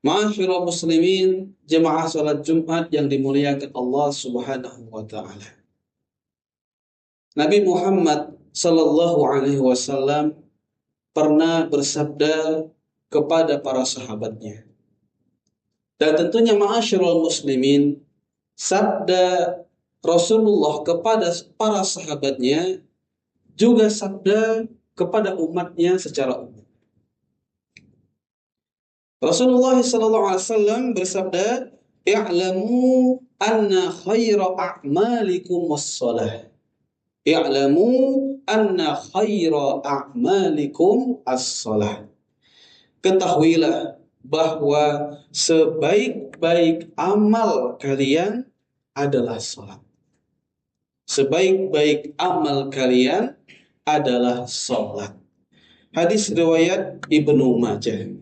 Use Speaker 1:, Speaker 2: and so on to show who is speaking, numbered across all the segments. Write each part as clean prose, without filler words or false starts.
Speaker 1: Ma'asyiral muslimin, jemaah salat Jumat yang dimuliakan Allah Subhanahu wa taala. Nabi Muhammad sallallahu alaihi wasallam pernah bersabda kepada para sahabatnya. Dan tentunya ma'asyiral muslimin, sabda Rasulullah kepada para sahabatnya juga sabda kepada umatnya secara umum. Rasulullah SAW bersabda, "I'lamu anna khaira a'malikum as-salah." I'lamu anna khaira a'malikum as-salah. Ketahuilah bahwa sebaik-baik amal kalian adalah salat. Sebaik-baik amal kalian adalah salat. Hadis riwayat Ibnu Majah.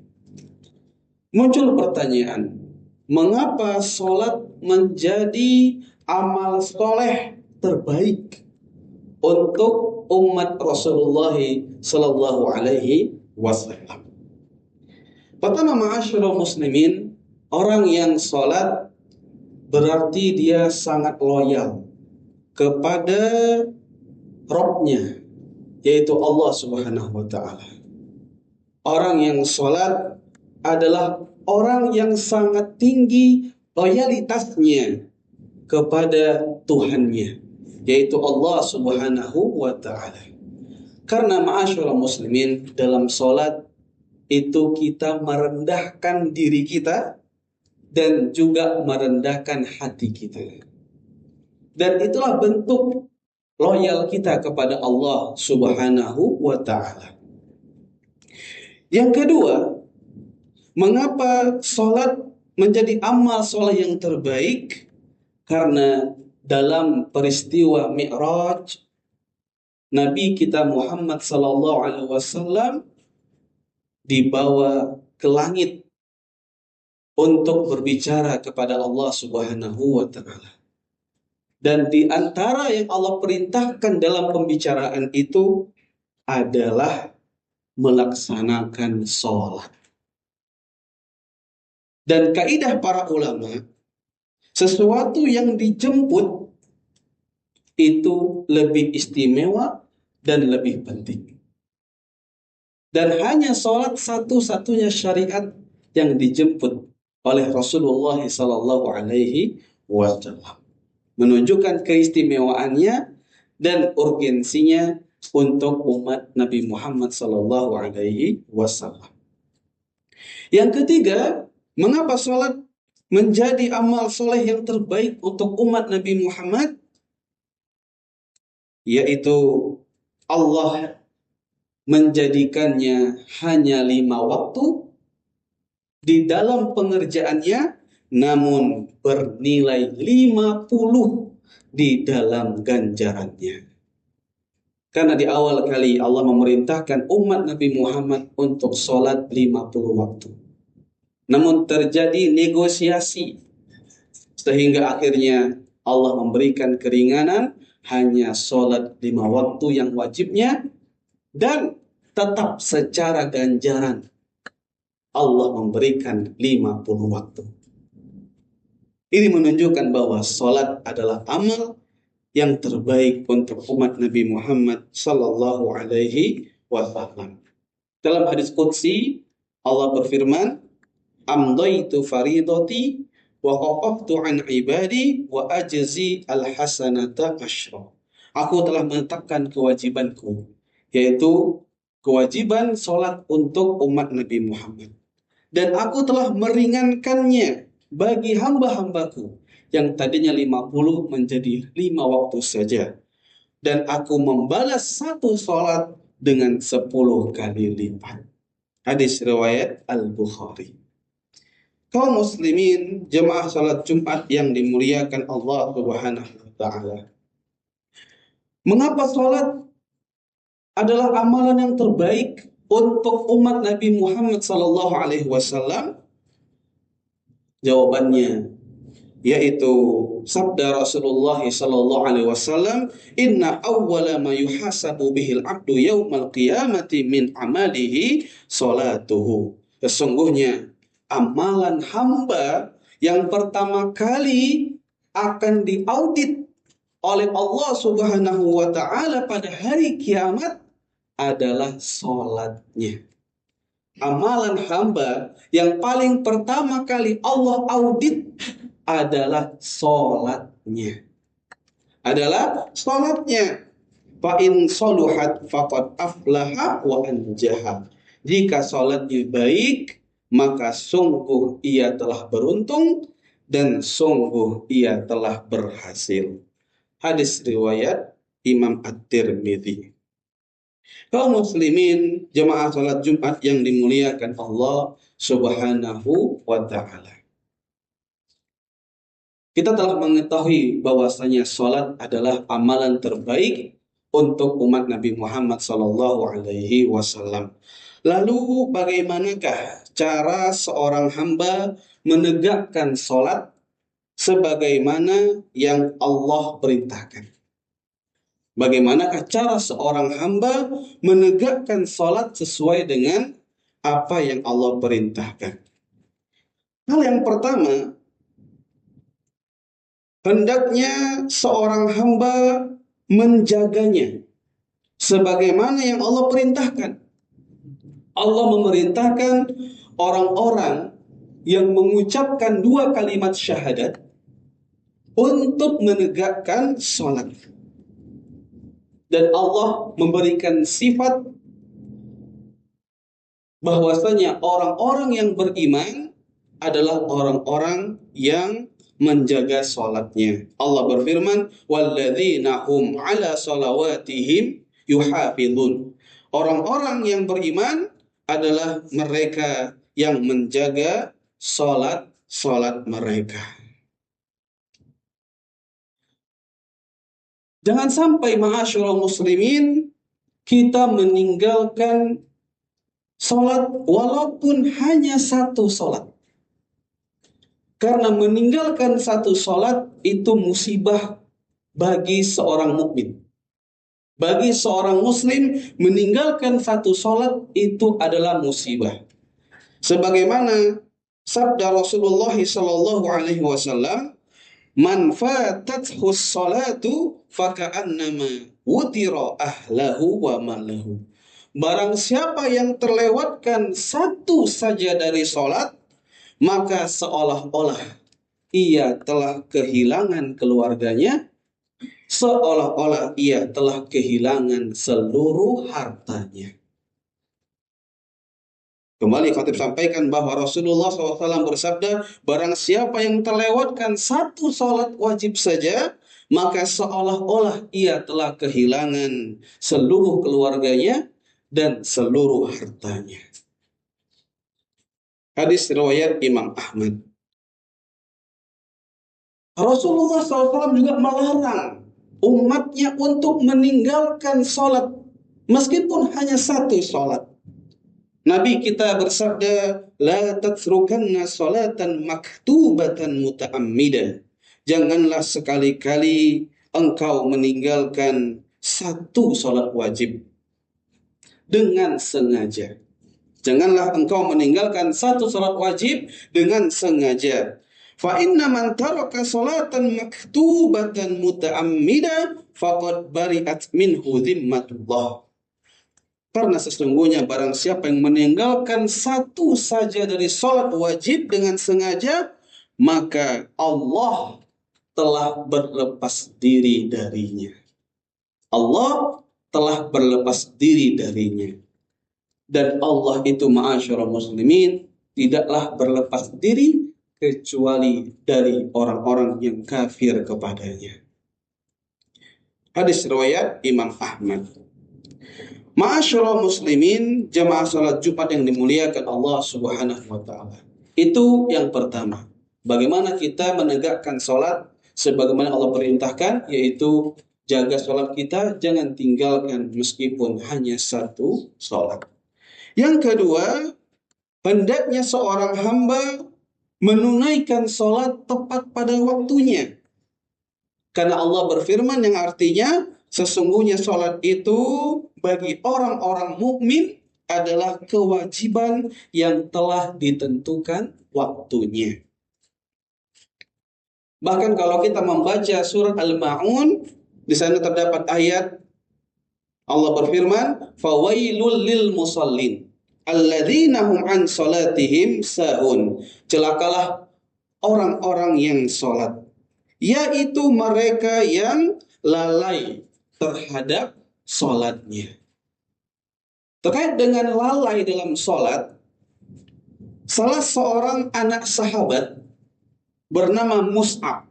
Speaker 1: Muncul pertanyaan, mengapa sholat menjadi amal soleh terbaik untuk umat Rasulullah Sallallahu Alaihi Wasallam? Pertama, ma'asyiral muslimin, orang yang sholat berarti dia sangat loyal kepada Rabb-nya, yaitu Allah Subhanahu Wa Taala. Orang yang sholat adalah orang yang sangat tinggi loyalitasnya kepada Tuhannya, yaitu Allah Subhanahu wa taala. Karena ma'asyiral muslimin, dalam sholat itu kita merendahkan diri kita dan juga merendahkan hati kita. Dan itulah bentuk loyal kita kepada Allah Subhanahu wa taala. Yang kedua, mengapa sholat menjadi amal soleh yang terbaik? Karena dalam peristiwa Mi'raj, Nabi kita Muhammad sallallahu alaihi wasallam dibawa ke langit untuk berbicara kepada Allah Subhanahu wa taala. Dan di antara yang Allah perintahkan dalam pembicaraan itu adalah melaksanakan sholat. Dan kaidah para ulama, sesuatu yang dijemput itu lebih istimewa dan lebih penting. Dan hanya sholat satu-satunya syariat yang dijemput oleh Rasulullah Sallallahu Alaihi Wasallam, menunjukkan keistimewaannya dan urgensinya untuk umat Nabi Muhammad Sallallahu Alaihi Wasallam. Yang ketiga, mengapa sholat menjadi amal soleh yang terbaik untuk umat Nabi Muhammad? Yaitu Allah menjadikannya hanya 5 waktu di dalam pengerjaannya, namun bernilai 50 di dalam ganjarannya. Karena di awal kali Allah memerintahkan umat Nabi Muhammad untuk sholat 50 waktu. Namun terjadi negosiasi sehingga akhirnya Allah memberikan keringanan, hanya sholat 5 waktu yang wajibnya, dan tetap secara ganjaran Allah memberikan 50 waktu. Ini menunjukkan bahwa sholat adalah amal yang terbaik untuk umat Nabi Muhammad sallallahu alaihi wasallam. Dalam hadis qudsi Allah berfirman, "Amdaitu faridati wa qaqaftu an ibadi wa ajzi al-hasanata asyra." Aku telah menetapkan kewajibanku, yaitu kewajiban sholat untuk umat Nabi Muhammad. Dan aku telah meringankannya bagi hamba-hambaku yang tadinya 50 menjadi 5 waktu saja. Dan aku membalas satu sholat dengan 10 kali lipat. Hadis riwayat Al-Bukhari. Kaum muslimin, jemaah salat Jumat yang dimuliakan Allah Subhanahu wa taala. Mengapa sholat adalah amalan yang terbaik untuk umat Nabi Muhammad sallallahu alaihi wasallam? Jawabannya yaitu sabda Rasulullah sallallahu alaihi wasallam, "Inna awwala ma yuhasabu bihil 'abdu yaumal qiyamati min amalihi salatuhu." Sesungguhnya amalan hamba yang pertama kali akan diaudit oleh Allah Subhanahu wa Ta'ala pada hari kiamat adalah sholatnya. Amalan hamba yang paling pertama kali Allah audit adalah sholatnya. Fa in soluhat faqad aflaha wa anjaha. Jika sholatnya baik, maka sungguh ia telah beruntung dan sungguh ia telah berhasil. Hadis riwayat Imam At-Tirmidzi. Kaum muslimin, jemaah salat Jumat yang dimuliakan Allah Subhanahu wa Ta'ala. Kita telah mengetahui bahwasanya salat adalah amalan terbaik untuk umat Nabi Muhammad sallallahu alaihi wasallam. Lalu bagaimanakah cara seorang hamba menegakkan salat sebagaimana yang Allah perintahkan? Bagaimanakah cara seorang hamba menegakkan salat sesuai dengan apa yang Allah perintahkan? Hal yang pertama, hendaknya seorang hamba menjaganya sebagaimana yang Allah perintahkan. Allah memerintahkan orang-orang yang mengucapkan 2 kalimat syahadat untuk menegakkan salat. Dan Allah memberikan sifat bahwasanya orang-orang yang beriman adalah orang-orang yang menjaga salatnya. Allah berfirman, "Walladzina hum 'ala salawatihim yuhafizun." Orang-orang yang beriman adalah mereka yang menjaga salat mereka. Jangan sampai ma'asyiral muslimin kita meninggalkan salat walaupun hanya satu salat. Karena meninggalkan satu salat itu musibah bagi seorang mukmin. Bagi seorang muslim, meninggalkan satu salat itu adalah musibah. Sebagaimana sabda Rasulullah sallallahu alaihi wasallam, "Man fatathu sholatu faka'annama wutira ahlahu wa malahu." Barang siapa yang terlewatkan satu saja dari salat, maka seolah-olah ia telah kehilangan keluarganya, seolah-olah ia telah kehilangan seluruh hartanya. Kembali khatib sampaikan bahwa Rasulullah SAW bersabda, barang siapa yang terlewatkan satu salat wajib saja, maka seolah-olah ia telah kehilangan seluruh keluarganya dan seluruh hartanya. Hadis riwayat Imam Ahmad. Rasulullah SAW juga melarang umatnya untuk meninggalkan salat meskipun hanya satu salat. Nabi kita bersabda, la tatrukanna salatan maktubatan muta'ammidan. Janganlah sekali-kali engkau meninggalkan satu salat wajib dengan sengaja. Janganlah engkau meninggalkan satu salat wajib dengan sengaja. Fa inna man taraka salatan maktubatan muta'ammidan faqad bari'at minhu dhimmatullah. Karena sesungguhnya barang siapa yang meninggalkan satu saja dari salat wajib dengan sengaja, maka Allah telah berlepas diri darinya. Allah telah berlepas diri darinya. Dan Allah itu ma'asyiral muslimin tidaklah berlepas diri kecuali dari orang-orang yang kafir kepadanya. Hadis riwayat Imam Ahmad. Ma'asyiral muslimin, jamaah salat Jumat yang dimuliakan Allah Subhanahu wa Ta'ala. Itu yang pertama. Bagaimana kita menegakkan salat sebagaimana Allah perintahkan, yaitu jaga salat kita, jangan tinggalkan meskipun hanya satu salat. Yang kedua, hendaknya seorang hamba menunaikan salat tepat pada waktunya. Karena Allah berfirman yang artinya, sesungguhnya salat itu bagi orang-orang mukmin adalah kewajiban yang telah ditentukan waktunya. Bahkan kalau kita membaca surat Al-Ma'un, di sana terdapat ayat Allah berfirman, "Fawailul lil musallin alladzina hum an salatihim sahun." Celakalah orang-orang yang salat, yaitu mereka yang lalai terhadap salatnya. Terkait dengan lalai dalam salat, salah seorang anak sahabat bernama Mus'ab,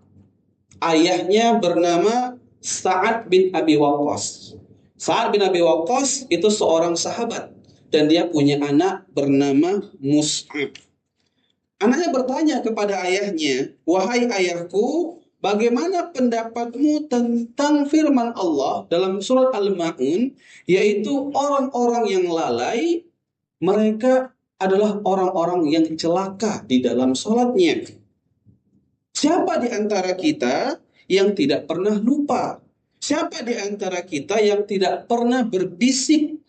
Speaker 1: ayahnya bernama Sa'ad bin Abi Waqqas. Sa'ad bin Abi Waqqas itu seorang sahabat dan dia punya anak bernama Mus'ab. Anaknya bertanya kepada ayahnya, "Wahai ayahku, bagaimana pendapatmu tentang firman Allah dalam surat Al-Ma'un, yaitu orang-orang yang lalai, mereka adalah orang-orang yang celaka di dalam sholatnya. Siapa di antara kita yang tidak pernah lupa? Siapa di antara kita yang tidak pernah berbisik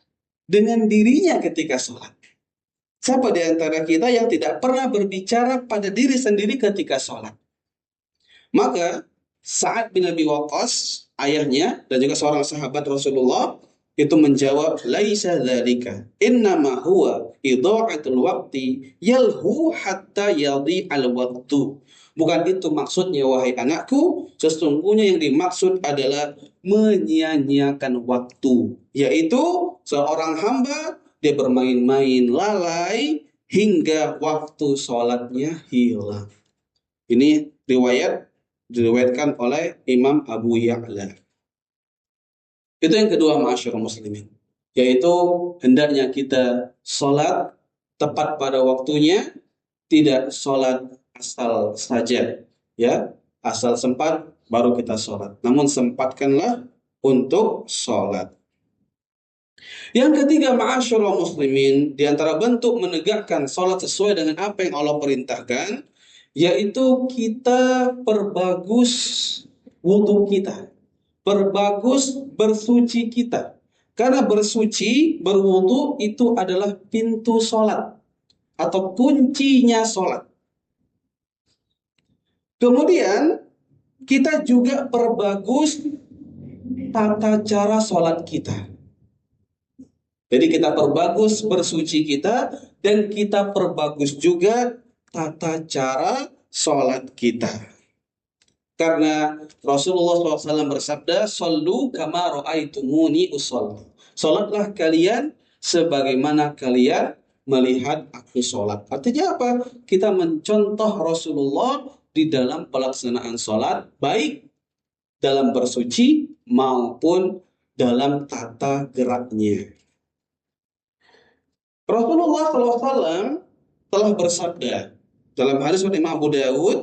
Speaker 1: dengan dirinya ketika sholat? Siapa di antara kita yang tidak pernah berbicara pada diri sendiri ketika sholat?" Maka Sa'ad bin Abi Waqqas, ayahnya dan juga seorang sahabat Rasulullah, itu menjawab, "Laisa dzalika, innama huwa idha'atul waqti yalhu hatta yadhi'al waqtu." Bukan itu maksudnya, wahai anakku, sesungguhnya yang dimaksud adalah menyia-nyiakan waktu, yaitu seorang hamba dia bermain-main lalai hingga waktu sholatnya hilang. Ini diriwayatkan oleh Imam Abu Ya'la. Itu yang kedua, ma'asyiral muslimin, yaitu hendaknya kita sholat tepat pada waktunya, tidak sholat asal saja, ya, asal sempat baru kita sholat. Namun sempatkanlah untuk sholat. Yang ketiga, ma'asyiral muslimin, di antara bentuk menegakkan sholat sesuai dengan apa yang Allah perintahkan, yaitu kita perbagus wudhu kita, perbagus bersuci kita. Karena bersuci, berwudhu itu adalah pintu sholat atau kuncinya sholat. Kemudian kita juga perbagus tata cara sholat kita. Jadi kita perbagus bersuci kita dan kita perbagus juga tata cara sholat kita. Karena Rasulullah SAW bersabda, "Shallu kama ra'aitumuni usolli." Sholatlah kalian sebagaimana kalian melihat aku sholat. Artinya apa? Kita mencontoh Rasulullah di dalam pelaksanaan sholat, baik dalam bersuci maupun dalam tata geraknya. Rasulullah SAW telah bersabda dalam hadis riwayat Imam Abu Dawud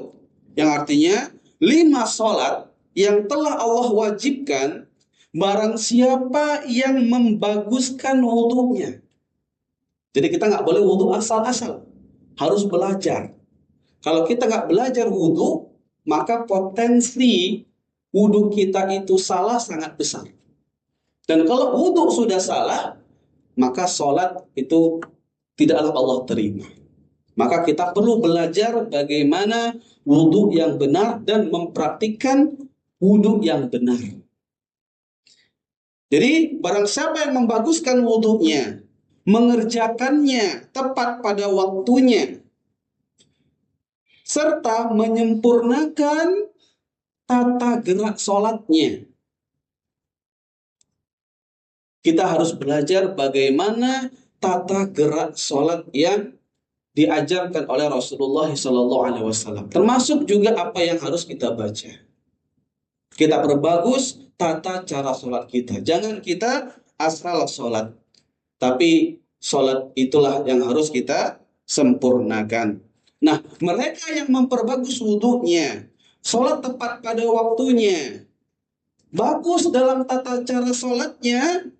Speaker 1: yang artinya 5 sholat yang telah Allah wajibkan barang siapa yang membaguskan wudhunya. Jadi kita nggak boleh wudhu asal-asal, harus belajar. Kalau kita nggak belajar wudhu, maka potensi wudhu kita itu salah sangat besar. Dan kalau wudhu sudah salah, maka sholat itu tidaklah Allah terima. Maka kita perlu belajar bagaimana wudhu yang benar dan mempraktikkan wudhu yang benar. Jadi barang siapa yang membaguskan wudhunya, mengerjakannya tepat pada waktunya, serta menyempurnakan tata gerak sholatnya. Kita harus belajar bagaimana tata gerak sholat yang diajarkan oleh Rasulullah SAW. Termasuk juga apa yang harus kita baca. Kita perbagus tata cara sholat kita. Jangan kita asal sholat, tapi sholat itulah yang harus kita sempurnakan. Nah, mereka yang memperbagus wudhunya, sholat tepat pada waktunya, bagus dalam tata cara sholatnya,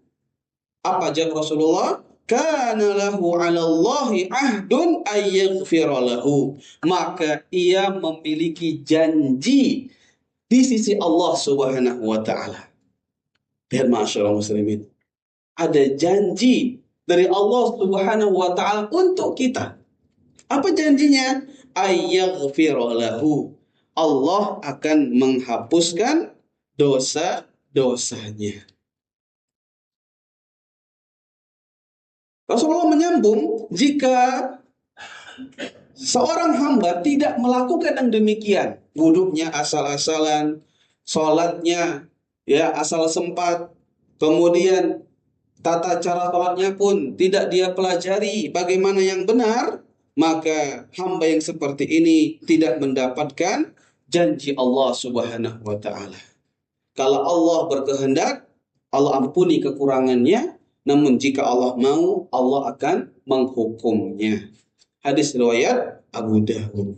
Speaker 1: apa jawab Rasulullah? Kana lahu 'ala Allahi ahdun ayyaghfira lahu. Maka ia memiliki janji di sisi Allah Subhanahu wa taala. Lihat ma'asyiral muslimin, ada janji dari Allah Subhanahu wa taala untuk kita. Apa janjinya? Ayyaghfira lahu. Allah akan menghapuskan dosa-dosanya. Rasulullah menyambung, jika seorang hamba tidak melakukan yang demikian, wudhunya asal-asalan, sholatnya ya asal sempat, kemudian tata cara sholatnya pun tidak dia pelajari bagaimana yang benar, maka hamba yang seperti ini tidak mendapatkan janji Allah Subhanahu wa taala. Kalau Allah berkehendak, Allah ampuni kekurangannya, namun jika Allah mau, Allah akan menghukumnya. Hadis riwayat Abu Dawud.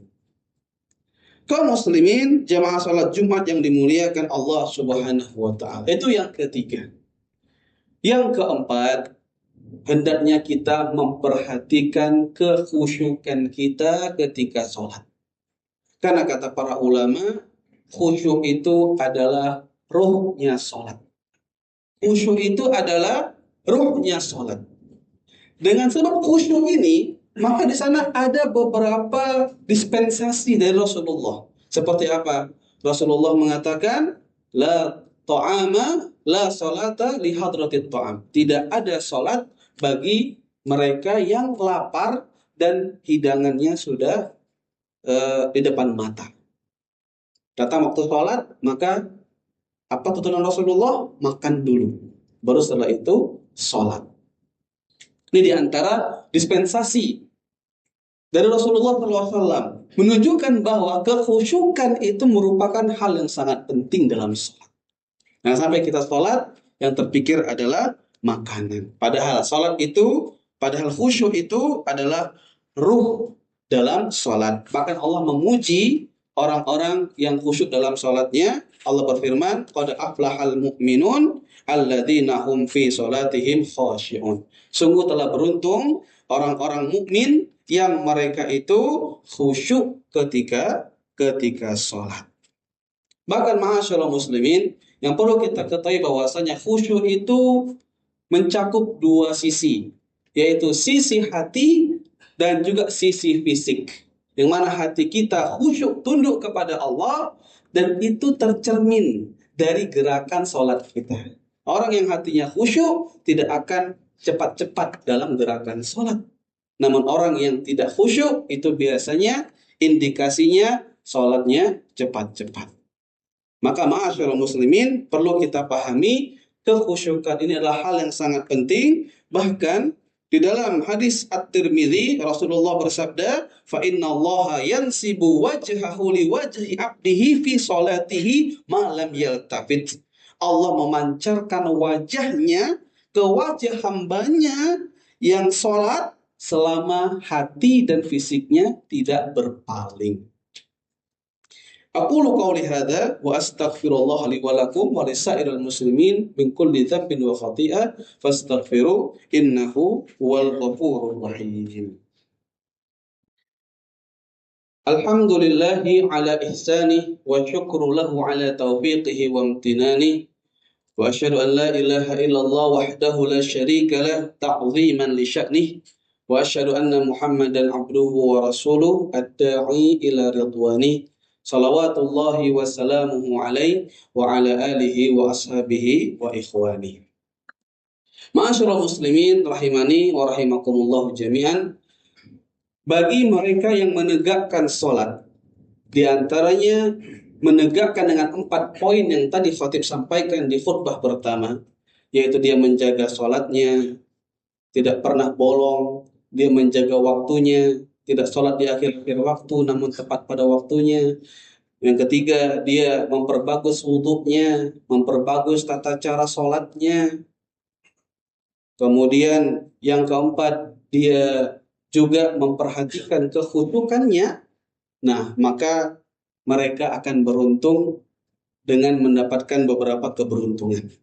Speaker 1: Kaum muslimin, jamaah salat Jumat yang dimuliakan Allah Subhanahu wa taala. Itu yang ketiga. Yang keempat, hendaknya kita memperhatikan kekhusyukan kita ketika sholat. Karena kata para ulama, khusyuk itu adalah ruhnya sholat. Khusyuk itu adalah ruhnya sholat. Dengan sebab khusyuk ini, maka di sana ada beberapa dispensasi dari Rasulullah. Seperti apa? Rasulullah mengatakan, la ta'ama la salata li hadratit ta'am. Tidak ada salat bagi mereka yang lapar dan hidangannya sudah di depan mata. Datang waktu salat, maka apa tuntunan Rasulullah? Makan dulu. Baru setelah itu salat. Ini diantara dispensasi dari Rasulullah SAW menunjukkan bahwa kekhusyukan itu merupakan hal yang sangat penting dalam sholat. Nah, sampai kita sholat, yang terpikir adalah makanan. Padahal khusyuk itu adalah ruh dalam sholat. Bahkan Allah memuji orang-orang yang khusyuk dalam sholatnya. Allah berfirman, qad aflahal mu'minun alladzina hum fi sholatihim khashi'un. Sungguh telah beruntung orang-orang mukmin yang mereka itu khusyuk ketika sholat. Bahkan ma'asyiral muslimin, yang perlu kita ketahui bahwasanya khusyuk itu mencakup dua sisi, yaitu sisi hati dan juga sisi fisik. Yang mana hati kita khusyuk tunduk kepada Allah, dan itu tercermin dari gerakan sholat kita. Orang yang hatinya khusyuk tidak akan cepat-cepat dalam gerakan sholat. Namun orang yang tidak khusyuk itu biasanya indikasinya sholatnya cepat-cepat. Maka ma'asyiral muslimin, perlu kita pahami kekhusyukan ini adalah hal yang sangat penting. Bahkan di dalam hadis At-Tirmidzi, Rasulullah bersabda, fa innallaha yansibu wajhahu li wajhi 'abdihi fi sholatihi ma lam yaltafit. Allah memancarkan wajahnya ke wajah hambanya yang sholat selama hati dan fisiknya tidak berpaling. Aqulu qawli hadza wa astaghfirullah li wa lakum wa lisairil muslimin min kulli dhanbin wa khati'ah fastaghfiru innahu huwal ghafurur rahim. Alhamdulillahi ala ihsani wa syukru lahu ala taufiqihi wa amtinani wa asyhadu an la ilaha illallah wahdahu la syarika lah ta'ziman li sya'nih wa asyhadu anna Muhammadan abduhu wa rasuluh ad-da'i ila ridwani. Salawatullahi wa salamuhu alaihi wa ala alihi wa ashabihi wa ikhwani. Ma'asyiral muslimin rahimani wa rahimakumullah jami'an. Bagi mereka yang menegakkan sholat, diantaranya menegakkan dengan 4 poin yang tadi khatib sampaikan di khutbah pertama, yaitu dia menjaga sholatnya, tidak pernah bolong, dia menjaga waktunya, tidak sholat di akhir-akhir waktu namun tepat pada waktunya. Yang ketiga, dia memperbagus wudhunya, memperbagus tata cara sholatnya. Kemudian yang keempat, dia juga memperhatikan kekhusyukannya. Nah, maka mereka akan beruntung dengan mendapatkan beberapa keberuntungan.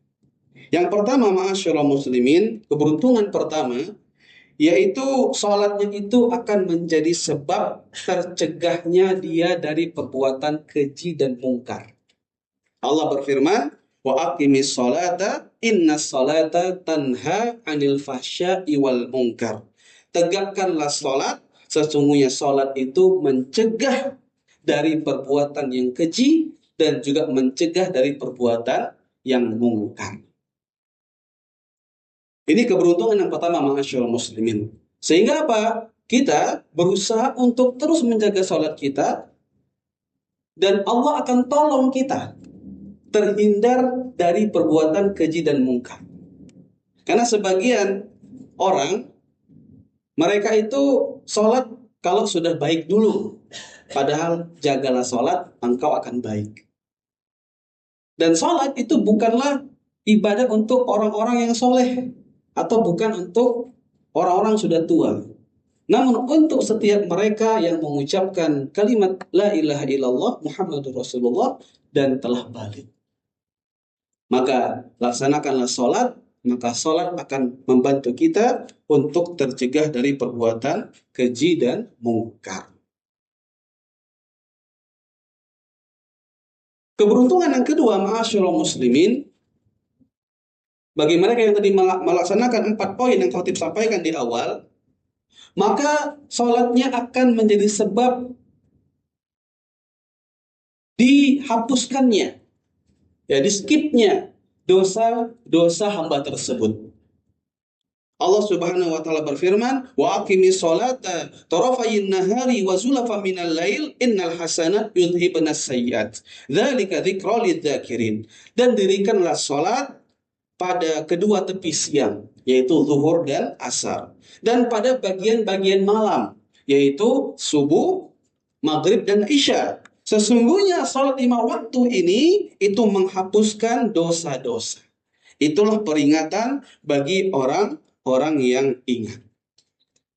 Speaker 1: Yang pertama, ma'asyiral muslimin, keberuntungan pertama yaitu sholatnya itu akan menjadi sebab tercegahnya dia dari perbuatan keji dan mungkar. Allah berfirman, Wa aqimis salata innas salata tanha 'anil fahsya'i wal munkar. Tegakkanlah salat, sesungguhnya salat itu mencegah dari perbuatan yang keji dan juga mencegah dari perbuatan yang mungkar. Ini keberuntungan yang pertama, ma'asyiral muslimin. Sehingga apa? Kita berusaha untuk terus menjaga salat kita dan Allah akan tolong kita terhindar dari perbuatan keji dan mungkar. Karena sebagian orang, mereka itu sholat kalau sudah baik dulu. Padahal jagalah sholat, engkau akan baik. Dan sholat itu bukanlah ibadah untuk orang-orang yang soleh. Atau bukan untuk orang-orang sudah tua. Namun untuk setiap mereka yang mengucapkan kalimat La ilaha illallah Muhammadur Rasulullah dan telah balik. Maka laksanakanlah sholat, maka sholat akan membantu kita untuk tercegah dari perbuatan keji dan mungkar. Keberuntungan yang kedua, ma'asyiral muslimin, bagi mereka yang tadi melaksanakan 4 poin yang khatib sampaikan di awal, maka sholatnya akan menjadi sebab dihapuskannya, ya, di skipnya dosa-dosa hamba tersebut. Allah Subhanahu wa taala berfirman, "Wa aqimis sholata tarafayin nahari wa zulafa minal lail innal hasanat yudhibunas sayyi'at. Dzalika dzikra lidzakirin." Dan dirikanlah salat pada kedua tepi siang, yaitu zuhur dan asar, dan pada bagian-bagian malam, yaitu subuh, maghrib dan isya. Sesungguhnya salat 5 waktu ini itu menghapuskan dosa-dosa. Itulah peringatan bagi orang-orang yang ingat.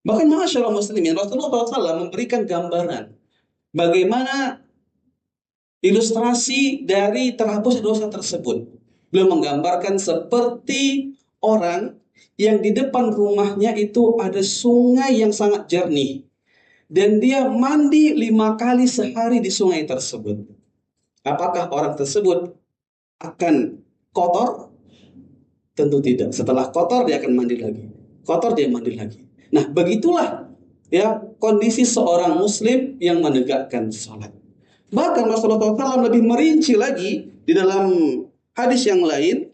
Speaker 1: Bahkan ma'asyiral muslimin, Rasulullah SAW memberikan gambaran bagaimana ilustrasi dari terhapus dosa tersebut. Beliau menggambarkan seperti orang yang di depan rumahnya itu ada sungai yang sangat jernih. Dan dia mandi 5 kali sehari di sungai tersebut. Apakah orang tersebut akan kotor? Tentu tidak. Setelah kotor dia akan mandi lagi. Kotor dia mandi lagi. Nah, begitulah ya kondisi seorang muslim yang menegakkan salat. Bahkan Rasulullah SAW lebih merinci lagi di dalam hadis yang lain,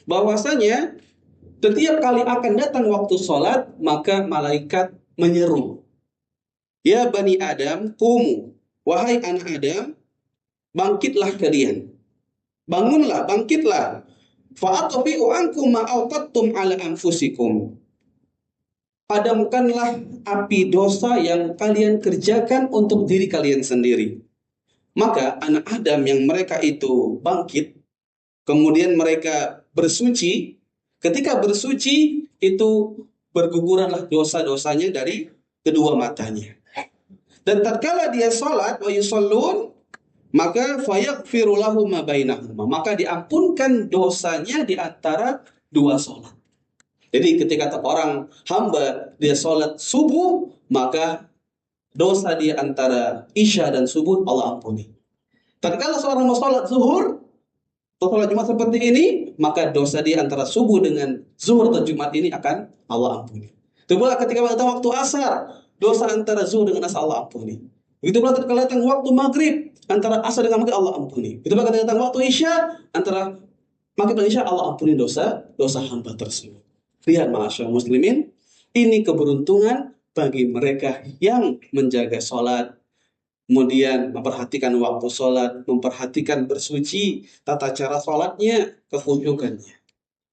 Speaker 1: bahwasanya setiap kali akan datang waktu sholat, maka malaikat menyeru, "Ya Bani Adam, qumu." Wahai anak Adam, bangkitlah kalian. Bangunlah, bangkitlah. Fa'atfi'u ankum ma awqattum ala anfusikum. Padamkanlah api dosa yang kalian kerjakan untuk diri kalian sendiri. Maka anak Adam yang mereka itu bangkit, kemudian mereka bersuci. Ketika bersuci itu berguguranlah dosa-dosanya dari kedua matanya. Dan tatkala dia salat wa yusallun, maka fayaghfiru lahum ma bainahuma, maka diampunkan dosanya di antara dua salat. Jadi ketika orang hamba dia salat subuh, maka dosa di antara isya dan subuh Allah ampuni. Tatkala seorang mau salat zuhur atau salat Jumat seperti ini, maka dosa di antara subuh dengan zuhur atau Jumat ini akan Allah ampuni. Itu pula ketika datang waktu asar, dosa antara zuhur dengan asar Allah ampuni. Begitu pula ketika datang waktu maghrib, antara asar dengan maghrib Allah ampuni. Begitu pula ketika datang waktu isya, antara maghrib dan isya Allah ampuni dosa hamba tersebut. Lihat ma'asyar muslimin, ini keberuntungan bagi mereka yang menjaga sholat, kemudian memperhatikan waktu sholat, memperhatikan bersuci, tata cara sholatnya, kekhusyukannya.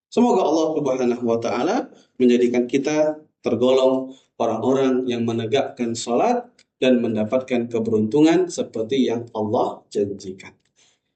Speaker 1: Semoga Allah Subhanahu wa taala menjadikan kita tergolong orang-orang yang menegakkan sholat dan mendapatkan keberuntungan seperti yang Allah janjikan.